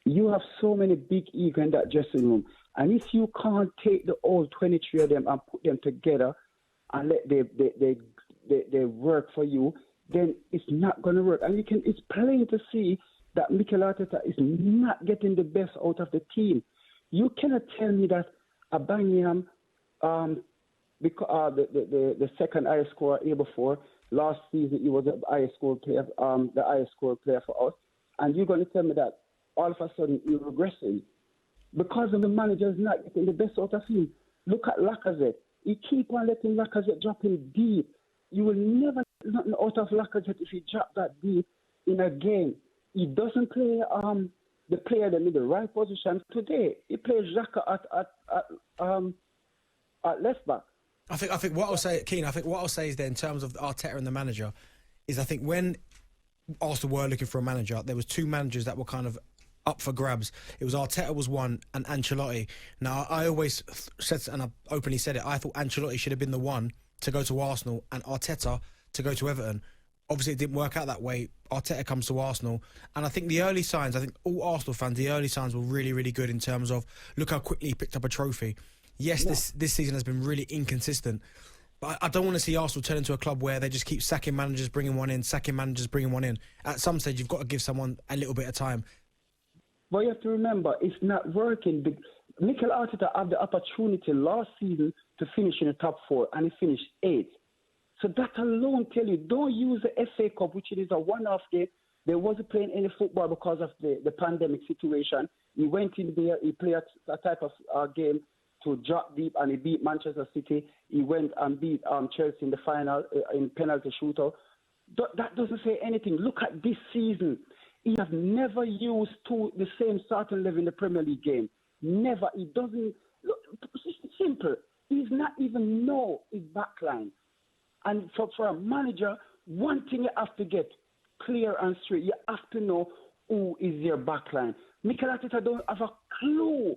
You have so many big ego in that dressing room. And if you can't take the all 23 of them and put them together and let they work for you, then it's not going to work. And it's plain to see that Mikel Arteta is not getting the best out of the team. You cannot tell me that Aubameyang, because the second highest scorer year before, last season he was the highest scored player for us, and you're going to tell me that all of a sudden he's regressing because of the manager is not getting the best out of him. Look at Lacazette. He keep on letting Lacazette drop in deep. You will never get nothing out of Lacazette if he drop that deep in a game. He doesn't play the player in the right position. Today, he plays Xhaka at left back. I think what I'll say, Keane, is that in terms of Arteta and the manager, is I think when Arsenal were looking for a manager, there was two managers that were kind of up for grabs. It was Arteta was one and Ancelotti. Now, I always said, and I openly said it, I thought Ancelotti should have been the one to go to Arsenal and Arteta to go to Everton. Obviously, it didn't work out that way. Arteta comes to Arsenal. And I think the early signs, I think all Arsenal fans, the early signs were really, really good in terms of look how quickly he picked up a trophy. Yes, this season has been really inconsistent. But I don't want to see Arsenal turn into a club where they just keep sacking managers, bringing one in, sacking managers, bringing one in. At some stage, you've got to give someone a little bit of time. But you have to remember, it's not working. Mikel Arteta had the opportunity last season to finish in the top four, and he finished 8th. So that alone tell you, don't use the FA Cup, which is a one-off game. They wasn't playing any football because of the pandemic situation. He went in there, he played a type of game to drop deep, and he beat Manchester City. He went and beat Chelsea in the final in penalty shootout. That doesn't say anything. Look at this season. He has never used the same starting level in the Premier League game. Never. He doesn't. Look, it's simple. He's not even know his backline. And for a manager, one thing you have to get clear and straight. You have to know who is your backline. Mikel Arteta don't have a clue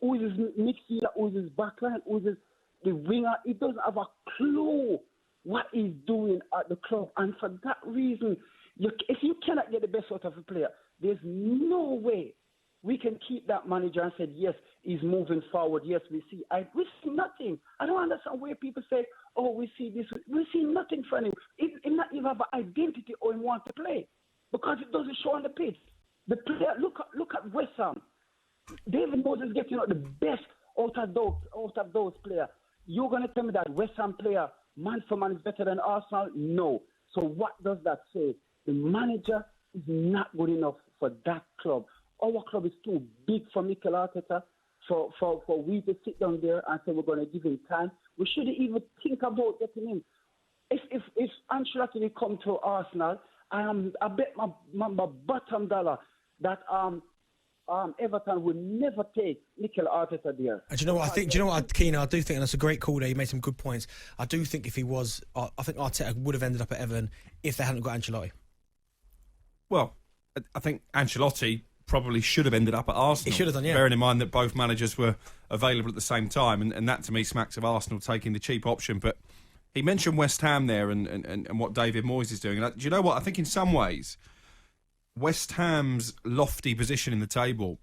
who is his midfielder, who is his backline, who is the winger. He doesn't have a clue what he's doing at the club. And for that reason, if you cannot get the best out of a player, there's no way we can keep that manager and say, yes, he's moving forward. Yes, we see nothing. I don't understand where people say, oh, we see this. We see nothing from him. He not even have an identity or he wants to play because it doesn't show on the pitch. The player, look at West Ham. David Moyes is getting out the best out of those players. You're going to tell me that West Ham player, man for man, is better than Arsenal? No. So what does that say? The manager is not good enough for that club. Our club is too big for Mikel Arteta, for we to sit down there and say we're going to give him time. We shouldn't even think about getting him. If Ancelotti will come to Arsenal, I bet my bottom dollar that Everton will never take Mikel Arteta there. And do you know what I think? Do you know what, Keano? I do think, and that's a great call there. You made some good points. I do think if he was, I think Arteta would have ended up at Everton if they hadn't got Ancelotti. Well, I think Ancelotti probably should have ended up at Arsenal. He should have done, yeah. Bearing in mind that both managers were available at the same time, and that to me smacks of Arsenal taking the cheap option. But he mentioned West Ham there and what David Moyes is doing. And do you know what? I think in some ways, West Ham's lofty position in the table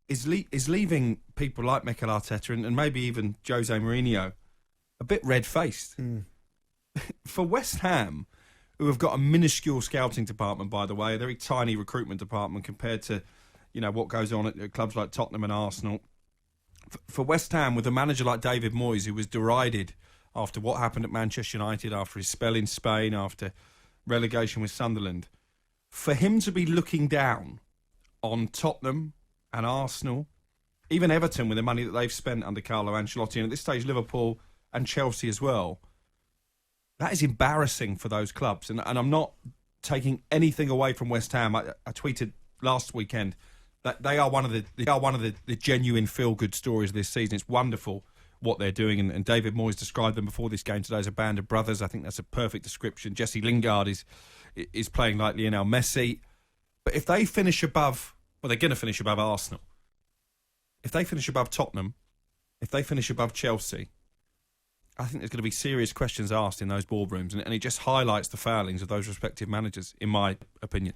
is leaving people like Mikel Arteta and maybe even Jose Mourinho a bit red-faced. For West Ham, who have got a minuscule scouting department, by the way, a very tiny recruitment department compared to, what goes on at clubs like Tottenham and Arsenal. For West Ham, with a manager like David Moyes, who was derided after what happened at Manchester United, after his spell in Spain, after relegation with Sunderland, for him to be looking down on Tottenham and Arsenal, even Everton with the money that they've spent under Carlo Ancelotti, and at this stage Liverpool and Chelsea as well, that is embarrassing for those clubs. And I'm not taking anything away from West Ham. I tweeted last weekend that they are one of the genuine feel-good stories of this season. It's wonderful what they're doing, and David Moyes described them before this game today as a band of brothers. I think that's a perfect description. Jesse Lingard is playing like Lionel Messi. But if they finish above, well, they're going to finish above Arsenal. If they finish above Tottenham, if they finish above Chelsea, I think there's going to be serious questions asked in those boardrooms, and it just highlights the failings of those respective managers, in my opinion.